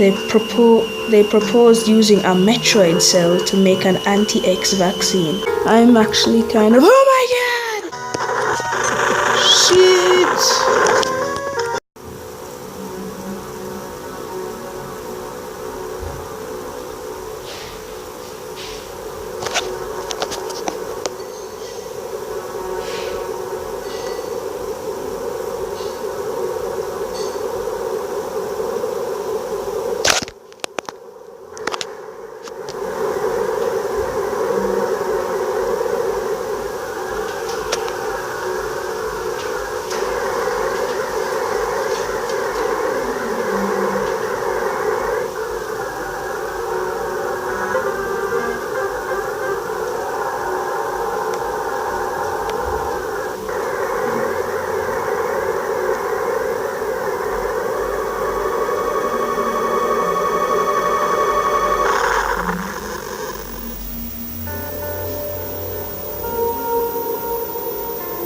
They proposed using a Metroid cell to make an anti-X vaccine. I'm actually kind of... Oh my god! Shit!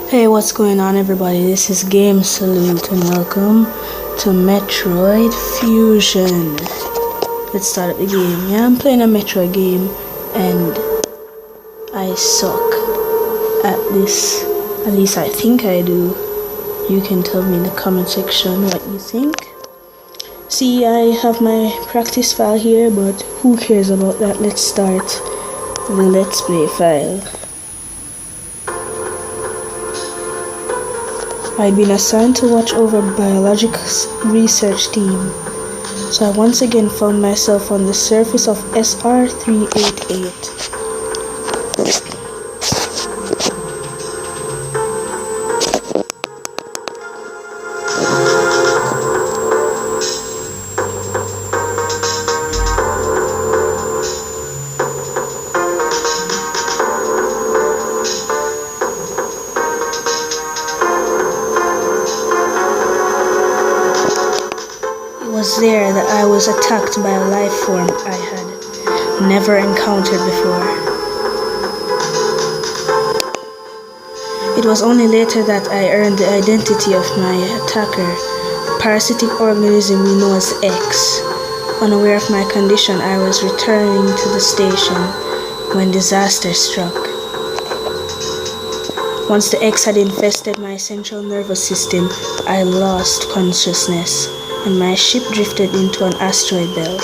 Hey, what's going on everybody? This is Gamesolute and welcome to Metroid Fusion. Let's start up the game. Yeah, I'm playing a Metroid game and I suck at this. At least I think I do. You can tell me in the comment section what you think. See, I have my practice file here, but who cares about that? Let's start the Let's Play file. I'd been assigned to watch over biologics research team, so I once again found myself on the surface of SR-388. It was there that I was attacked by a life form I had never encountered before. It was only later that I earned the identity of my attacker, a parasitic organism we know as X. Unaware of my condition, I was returning to the station when disaster struck. Once the X had infested my central nervous system, I lost consciousness, and my ship drifted into an asteroid belt.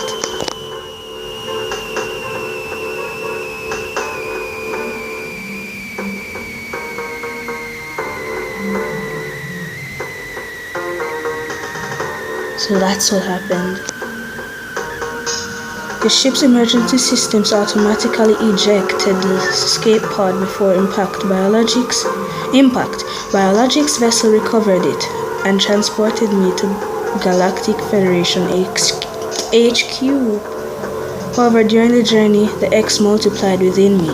So that's what happened. The ship's emergency systems automatically ejected the escape pod before impact. Biologics vessel recovered it and transported me to Galactic Federation HQ. However, during the journey, the X multiplied within me,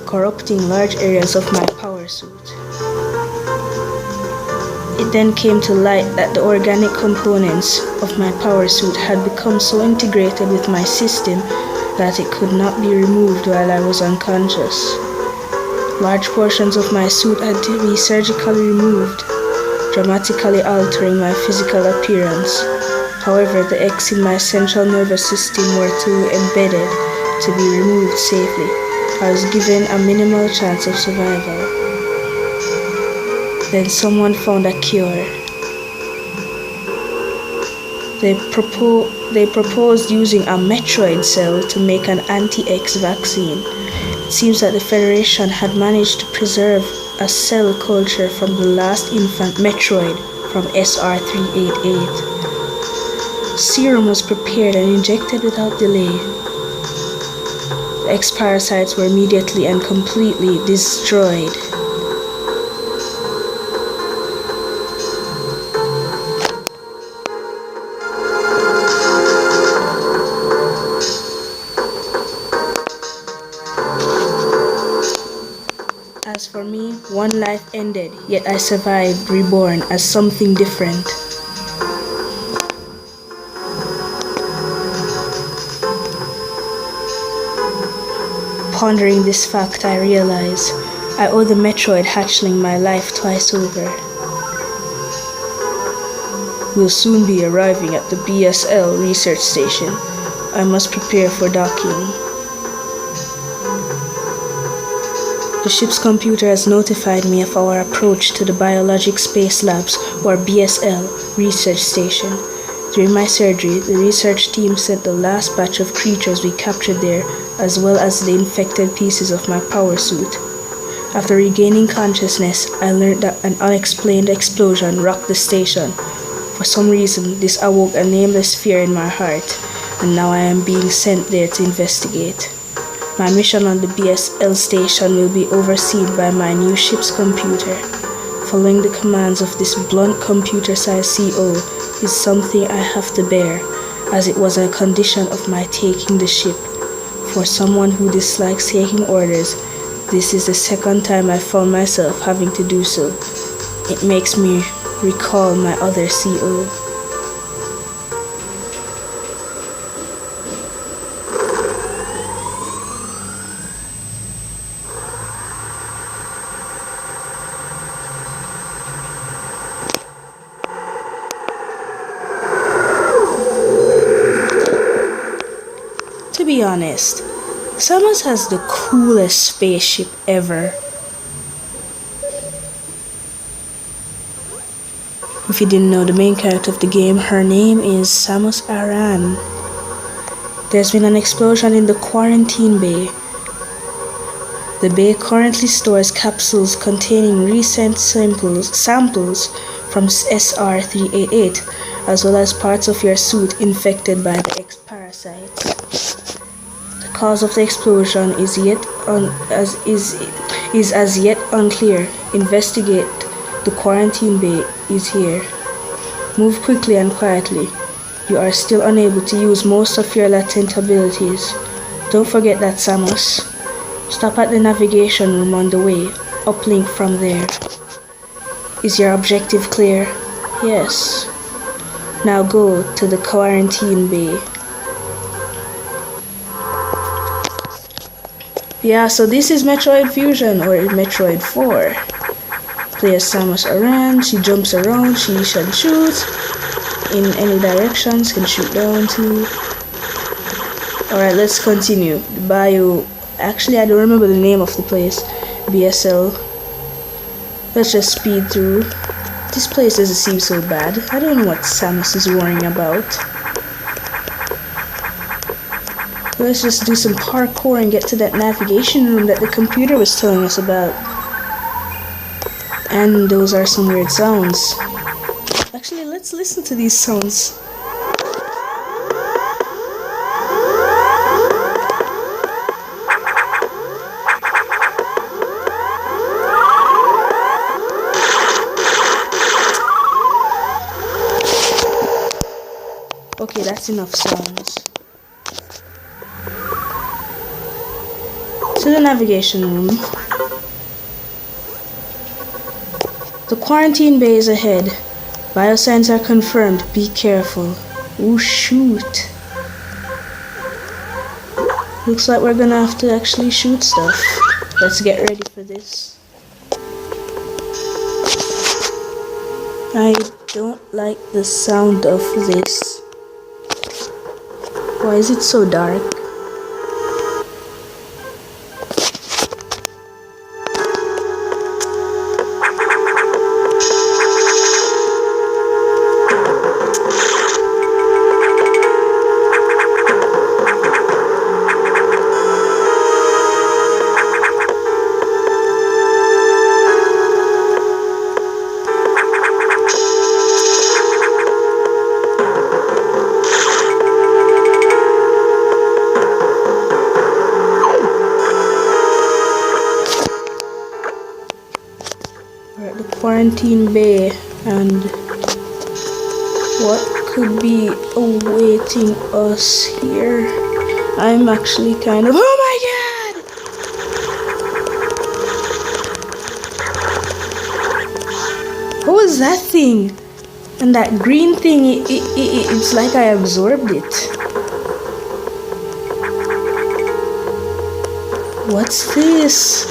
corrupting large areas of my power suit. It then came to light that the organic components of my power suit had become so integrated with my system that it could not be removed while I was unconscious. Large portions of my suit had to be surgically removed, dramatically altering my physical appearance. However, the X in my central nervous system were too embedded to be removed safely. I was given a minimal chance of survival. Then someone found a cure. They proposed using a Metroid cell to make an anti-X vaccine. It seems that the Federation had managed to preserve a cell culture from the last infant Metroid from SR-388. Serum was prepared and injected without delay. The X parasites were immediately and completely destroyed. As for me, one life ended, yet I survived, reborn as something different. Pondering this fact, I realize I owe the Metroid hatchling my life twice over. will soon be arriving at the BSL research station. I must prepare for docking. The ship's computer has notified me of our approach to the Biologic Space Labs, or BSL, research station. During my surgery, the research team sent the last batch of creatures we captured there, as well as the infected pieces of my power suit. After regaining consciousness, I learned that an unexplained explosion rocked the station. For some reason, this awoke a nameless fear in my heart, and now I am being sent there to investigate. My mission on the BSL station will be overseen by my new ship's computer. Following the commands of this blunt computer-sized CO is something I have to bear, as it was a condition of my taking the ship. For someone who dislikes taking orders, this is the second time I found myself having to do so. It makes me recall my other CO. To be honest, Samus has the coolest spaceship ever. If you didn't know the main character of the game, her name is Samus Aran. There's been an explosion in the quarantine bay. The bay currently stores capsules containing recent samples from SR-388, as well as parts of your suit infected by the parasites. The cause of the explosion is as yet unclear. Investigate. The quarantine bay is here. Move quickly and quietly. You are still unable to use most of your latent abilities. Don't forget that, Samus. Stop at the navigation room on the way. Uplink from there. Is your objective clear? Yes. Now go to the quarantine bay. Yeah, so this is Metroid Fusion, or Metroid 4. Play as Samus Aran. She jumps around, she can shoot in any directions, can shoot down too. Alright, let's continue. The bio, actually I don't remember the name of the place. BSL. Let's just speed through. This place doesn't seem so bad. I don't know what Samus is worrying about. Let's just do some parkour and get to that navigation room that the computer was telling us about. And those are some weird sounds. Actually, let's listen to these sounds. Okay, that's enough sounds. To the navigation room. The quarantine bay is ahead. Biosigns are confirmed. Be careful. Oh shoot. Looks like we're gonna have to actually shoot stuff. Let's get ready for this. I don't like the sound of this. Why is it so dark? Quarantine bay, and what could be awaiting us here? I'm actually kind of, oh my god! What was that thing? And that green thing, it's like I absorbed it. What's this?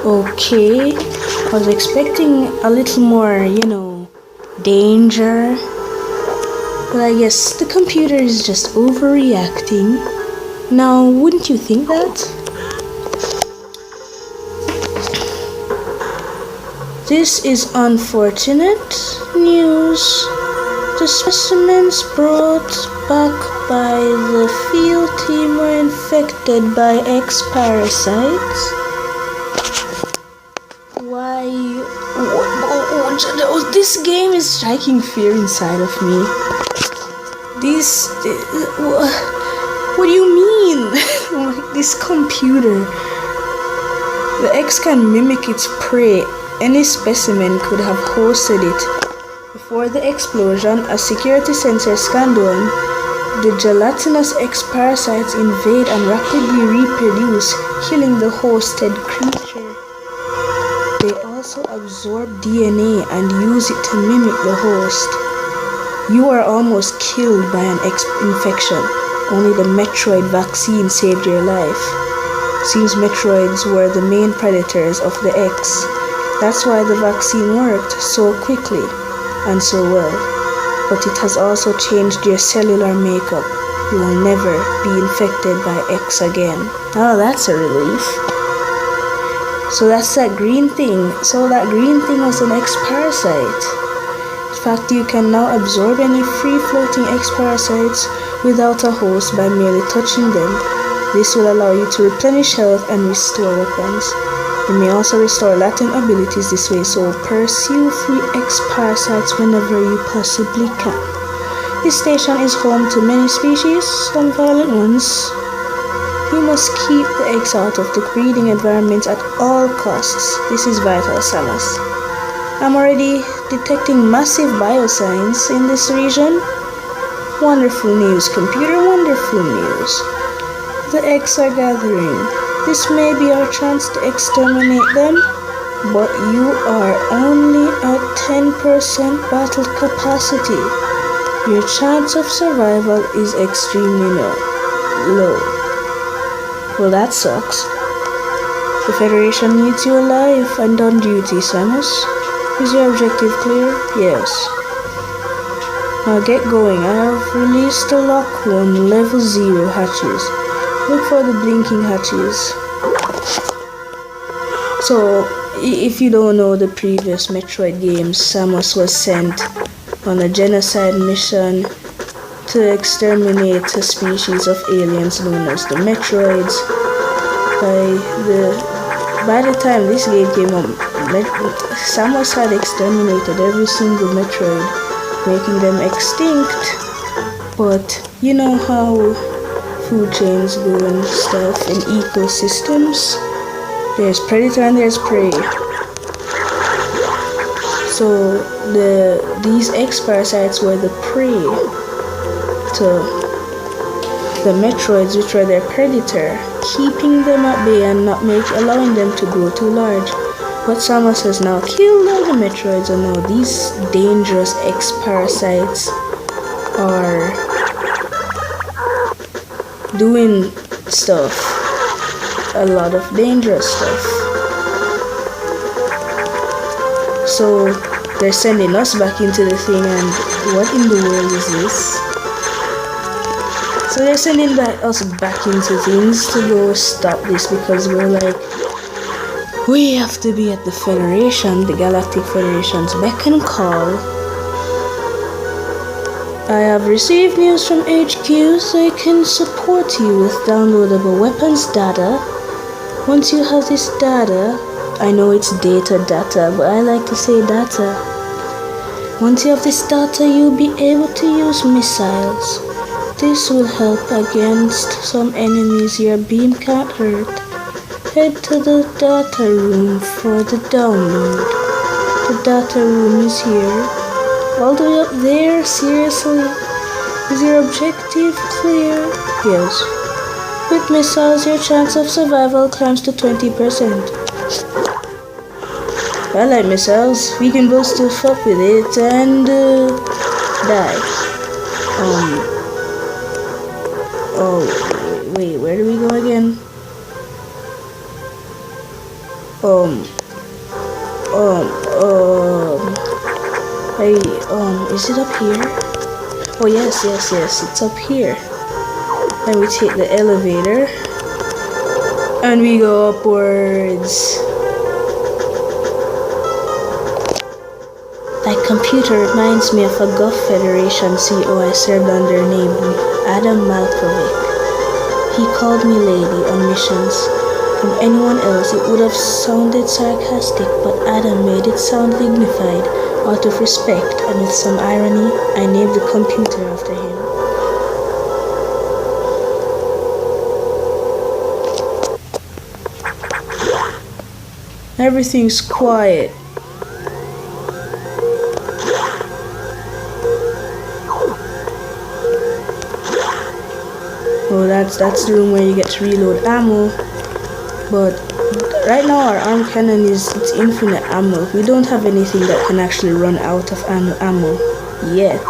Okay, I was expecting a little more, danger. But I guess the computer is just overreacting. Now, wouldn't you think that? This is unfortunate news. The specimens brought back by the field team were infected by X parasites. Why? This game is striking fear inside of me. What do you mean? This computer. The X can mimic its prey. Any specimen could have hosted it. Before the explosion, a security sensor scanned one. The gelatinous X parasites invade and rapidly reproduce, killing the hosted creature. They also absorb DNA and use it to mimic the host. You are almost killed by an X infection. Only the Metroid vaccine saved your life. Seems Metroids were the main predators of the X. That's why the vaccine worked so quickly and so well. But it has also changed your cellular makeup. You will never be infected by X again. Oh, that's a relief. So that's that green thing. So that green thing was an X parasite. In fact, you can now absorb any free-floating X parasites without a host by merely touching them. This will allow you to replenish health and restore weapons. You may also restore latent abilities this way, so pursue free X parasites whenever you possibly can. This station is home to many species, some violent ones. You must keep the X out of the breeding environment at all costs. This is vital, Samus. I'm already detecting massive biosigns in this region. Wonderful news, computer, wonderful news. The X are gathering. This may be our chance to exterminate them, but you are only at 10% battle capacity. Your chance of survival is extremely low. Well, that sucks. The Federation needs you alive and on duty, Samus. Is your objective clear? Yes. Now get going. I have released the Lock 1 Level 0 hatches. Look for the blinking hatches. So, if you don't know the previous Metroid games, Samus was sent on a genocide mission to exterminate a species of aliens known as the Metroids. By the time this game came out, Samus had exterminated every single Metroid, making them extinct. But you know how food chains go and stuff in ecosystems? There's predator and there's prey. So these X parasites were the prey to the Metroids, which were their predator, keeping them at bay and not allowing them to grow too large. But Samus has now killed all the Metroids, and now these dangerous X parasites are doing stuff, a lot of dangerous stuff. So they're sending us back into the thing, and what in the world is this? So they're sending us back into things to go stop this, because we're like, we have to be at the Federation, the Galactic Federation's beck and call. I have received news from HQ, so I can support you with downloadable weapons data. Once you have this data, I know it's data, but I like to say data. Once you have this data, you'll be able to use missiles. This will help against some enemies your beam can't hurt. Head to the data room for the download. The data room is here. All the way up there? Seriously? Is your objective clear? Yes. With missiles, your chance of survival climbs to 20%. I like missiles. We can both still fuck with it and die. Oh, wait, where do we go again? Um, is it up here? Oh, yes, it's up here. Then we take the elevator and we go upwards. That computer reminds me of a Gulf Federation CEO I served under named Adam Malkovich. He called me lady on missions. From anyone else it would have sounded sarcastic, but Adam made it sound dignified. Out of respect and with some irony, I named the computer after him. Everything's quiet. Oh, that's the room where you get to reload ammo. But right now our arm cannon it's infinite ammo. We don't have anything that can actually run out of ammo yet.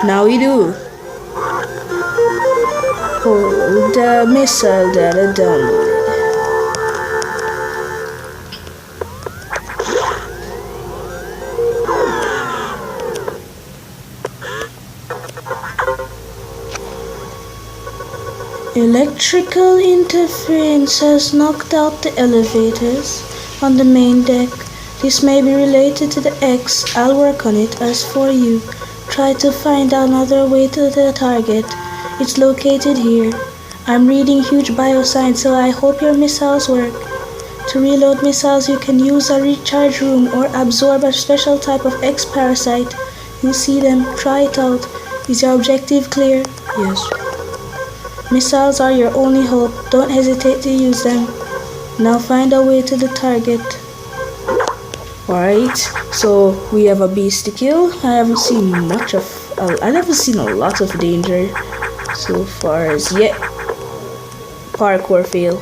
Now we do. Oh, the missile data downloaded. Electrical interference has knocked out the elevators on the main deck. This may be related to the X. I'll work on it. As for you, try to find another way to the target. It's located here. I'm reading huge bioscience, so I hope your missiles work. To reload missiles, you can use a recharge room or absorb a special type of X parasite. You'll see them. Try it out. Is your objective clear? Yes. Missiles are your only hope. Don't hesitate to use them. Now find a way to the target. Alright, so we have a beast to kill. I haven't seen a lot of danger so far as yet. Parkour fail.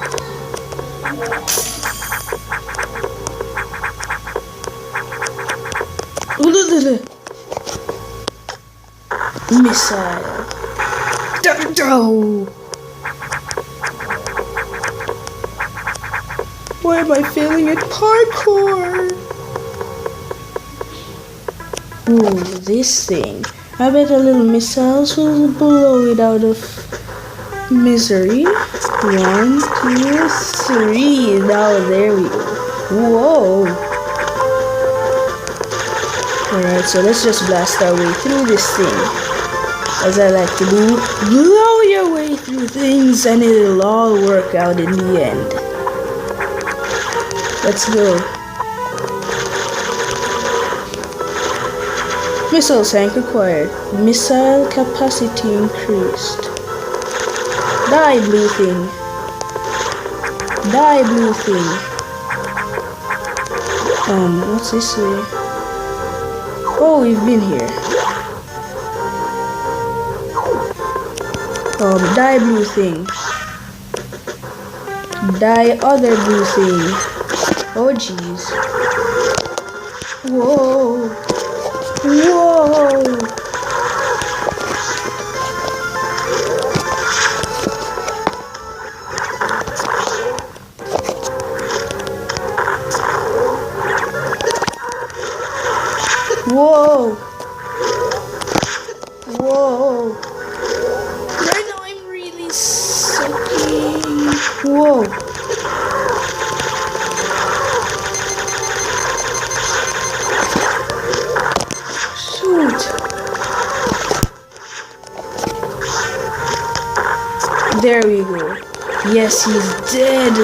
Missile. Why am I failing at parkour? Ooh, this thing. I bet a little missiles will blow it out of misery. 1, 2, 3. Now there we go. Whoa. Alright, so let's just blast our way through this thing. As I like to do, blow your way through things and it'll all work out in the end. Let's go. Missile tank acquired. Missile capacity increased. Die, blue thing. Die, blue thing. What's this way? Oh, we've been here. Die, blue thing. Die, other blue thing. Oh, jeez. Whoa. Whoa. Whoa. Whoa. Right now I'm really sucking. Whoa. There we go. Yes, he's dead.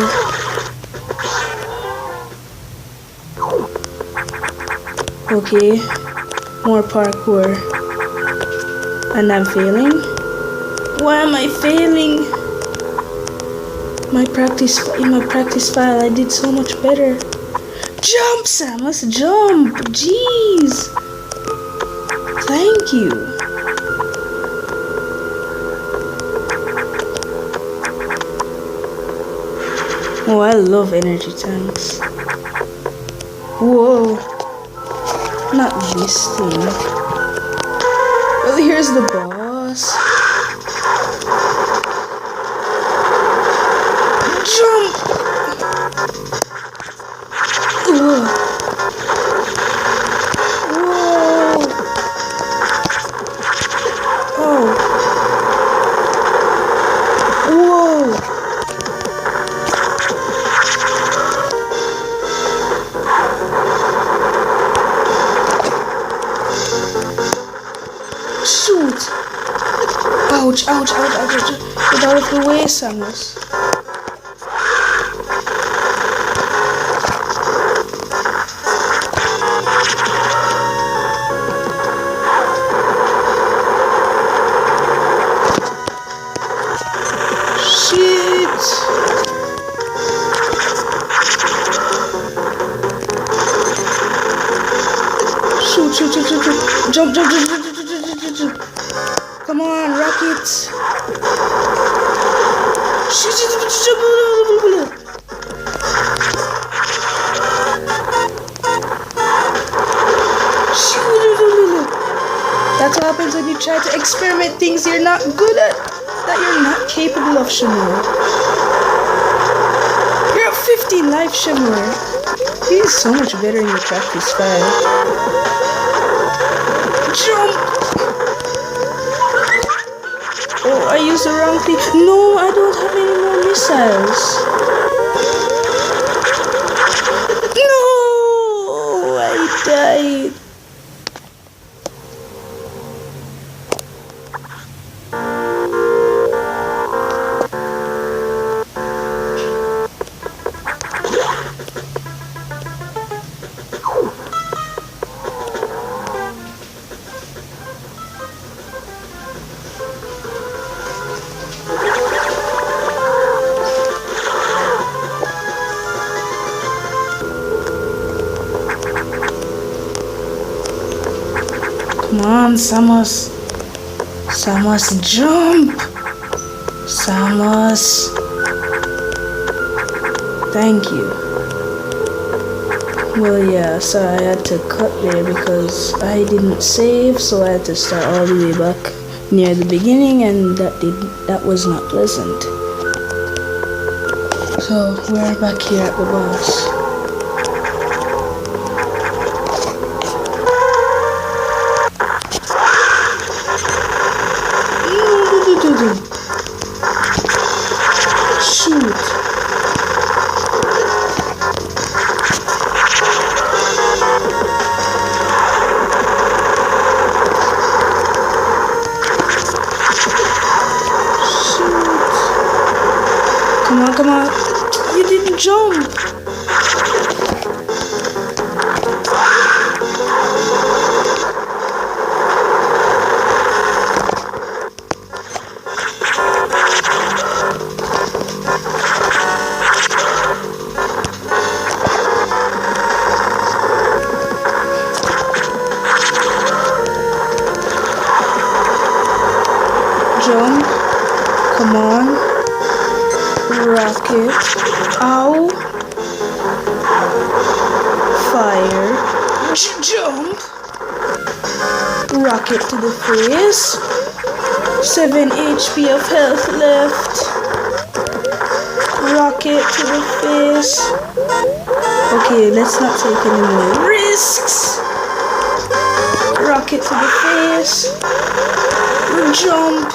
Okay, more parkour. And I'm failing? Why am I failing? In my practice file, I did so much better. Jump, Samus, jump! Jeez! Thank you. Oh, I love energy tanks. Whoa. Not this thing. Well, here's the boss. Ouch, ouch, ouch, ouch, ouch. Get out of the way, Samus. Shoot. Jump. Come on, rockets. That's what happens when you try to experiment things you're not good at, that you're not capable of, Shamor. You're at 15 life, Shamor. He's so much better in your practice style. Jump! Oh, I used the wrong thing. No, I don't have any more missiles. No! I died. Come on, Samus. Samus, jump. Samus. Thank you. Well, yeah, so I had to cut there because I didn't save, so I had to start all the way back near the beginning, and that was not pleasant. So we're back here at the boss. Shoot. Come on. You didn't jump. Jump. Come on. Rocket. Ow. Fire. Jump. Rocket to the face. 7 HP of health left. Rocket to the face. Okay, let's not take any more risks. Rocket to the face. Jump.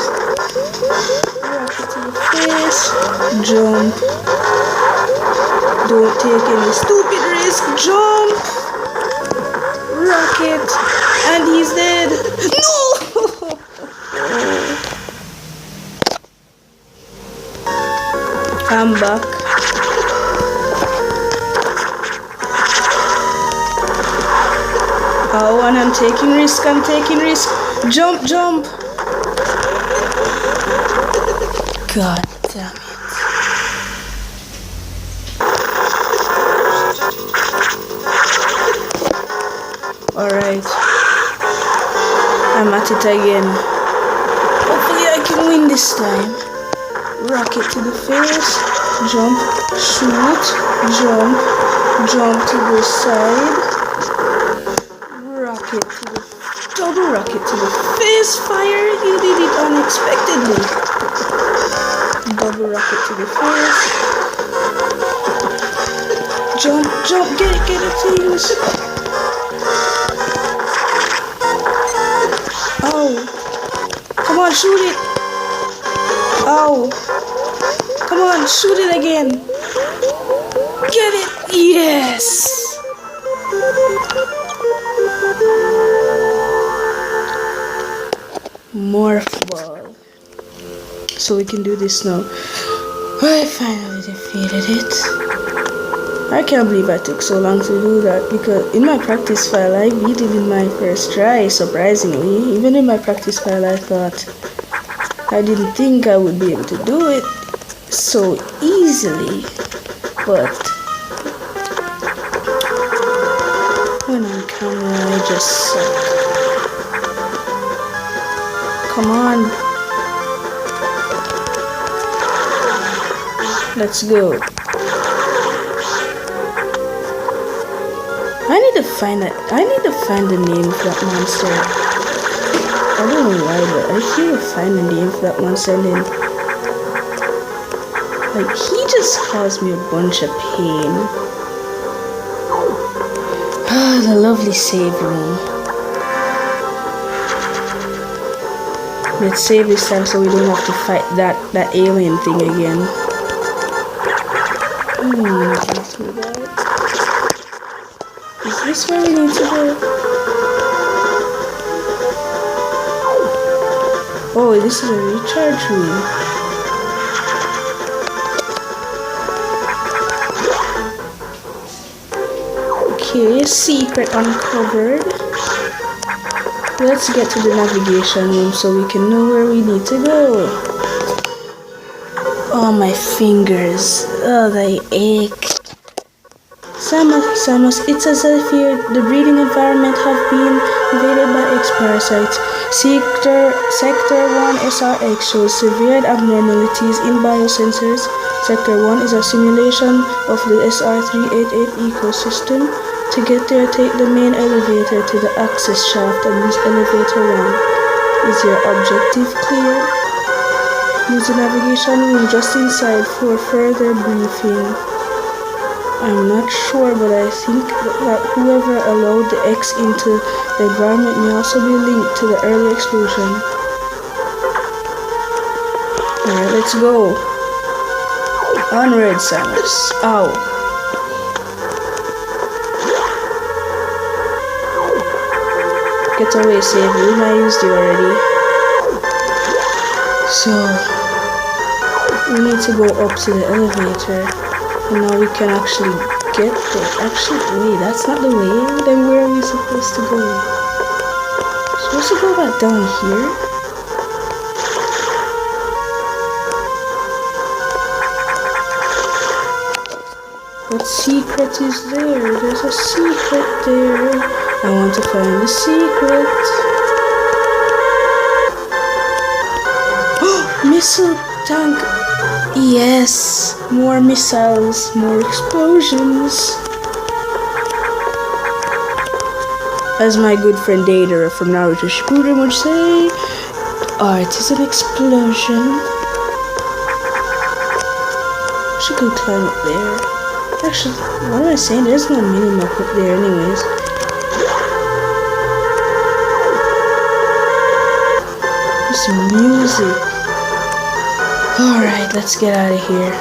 Rocket to the face. Jump. Don't take any stupid risk. Jump. Rocket. And he's dead. No! I'm back. Oh, and I'm taking risk. Jump. God damn it. Alright. I'm at it again. Hopefully I can win this time. Rocket to the face. Jump. Shoot. Jump to the side. Double rocket to the face. Fire. You did it unexpectedly. Double rocket to the face. Jump, get it, things. Oh. Come on, shoot it. Oh. Come on, shoot it again. Get it. Yes. Morph ball. So we can do this now. I finally defeated it. I can't believe I took so long to do that, because in my practice file I beat it in my first try, surprisingly. Even in my practice file I thought I didn't think I would be able to do it so easily, but when on camera I just suck. Come on. Let's go. I need to find the name of that monster. I don't know why, but I need to find the name of that monster, and then like he just caused me a bunch of pain. Ah, the lovely save room. Let's save this time so we don't have to fight that alien thing again. Is this where we need to go? Oh, this is a recharge room. Okay, secret uncovered. Let's get to the navigation room so we can know where we need to go. Oh, my fingers. Oh, they ache. Samus, it's as if the breeding environment have been invaded by X-parasites. Sector 1 SRX shows severe abnormalities in biosensors. Sector 1 is a simulation of the SR388 ecosystem. To get there, take the main elevator to the access shaft and use elevator 1. Is your objective clear? Use the navigation room just inside for further briefing. I'm not sure, but I think that whoever allowed the X into the environment may also be linked to the early explosion. Alright, let's go. Onward, Samus. Ow. Get away, save room. I used you already. So, we need to go up to the elevator. And now we can actually get there. Actually, wait, that's not the way. Then where are we supposed to go? Supposed to go back down here? What secret is there? There's a secret there. I want to find the secret. Oh, missile tank. Yes, more missiles, more explosions. As my good friend Data from Naruto Shippuden would say, art is an explosion. I should go climb up there. Actually, what am I saying? There's no minimap up there anyways. There's some music. Alright, let's get out of here.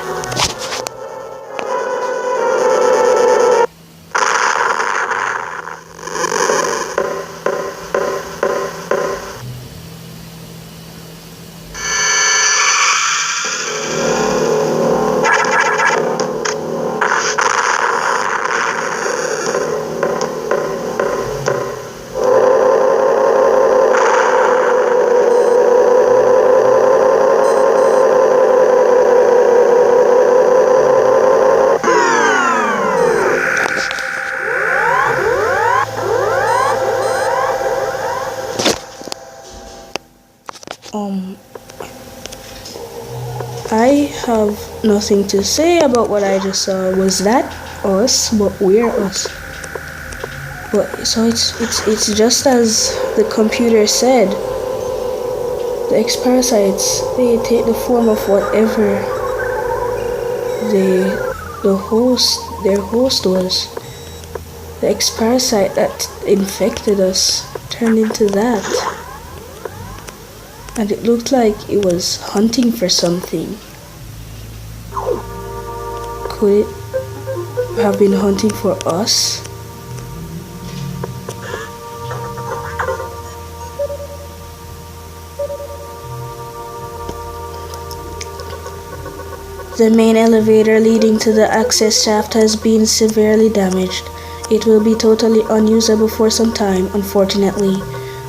I have nothing to say about what I just saw. Was that us? But where us? But so it's just as the computer said. The X-parasites, they take the form of whatever their host was. The X-parasite that infected us turned into that. And it looked like it was hunting for something. Could it have been hunting for us? The main elevator leading to the access shaft has been severely damaged. It will be totally unusable for some time, unfortunately.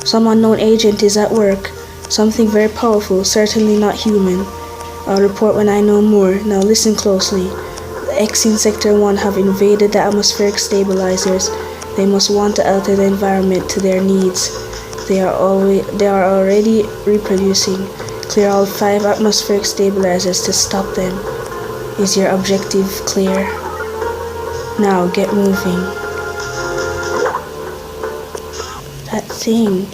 Some unknown agent is at work. Something very powerful, certainly not human. I'll report when I know more. Now listen closely. The X in Sector 1 have invaded the atmospheric stabilizers. They must want to alter the environment to their needs. They are already reproducing. Clear all 5 atmospheric stabilizers to stop them. Is your objective clear? Now get moving. That thing,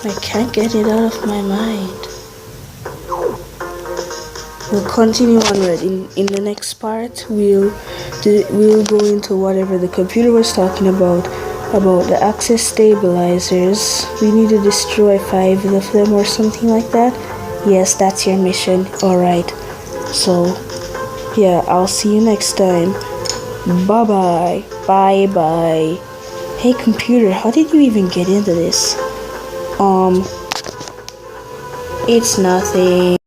I can't get it out of my mind. We'll continue onward. In the next part, we'll go into whatever the computer was talking about the access stabilizers. We need to destroy 5 of them or something like that. Yes, that's your mission. Alright. So, yeah, I'll see you next time. Bye-bye. Bye-bye. Hey, computer, how did you even get into this? It's nothing.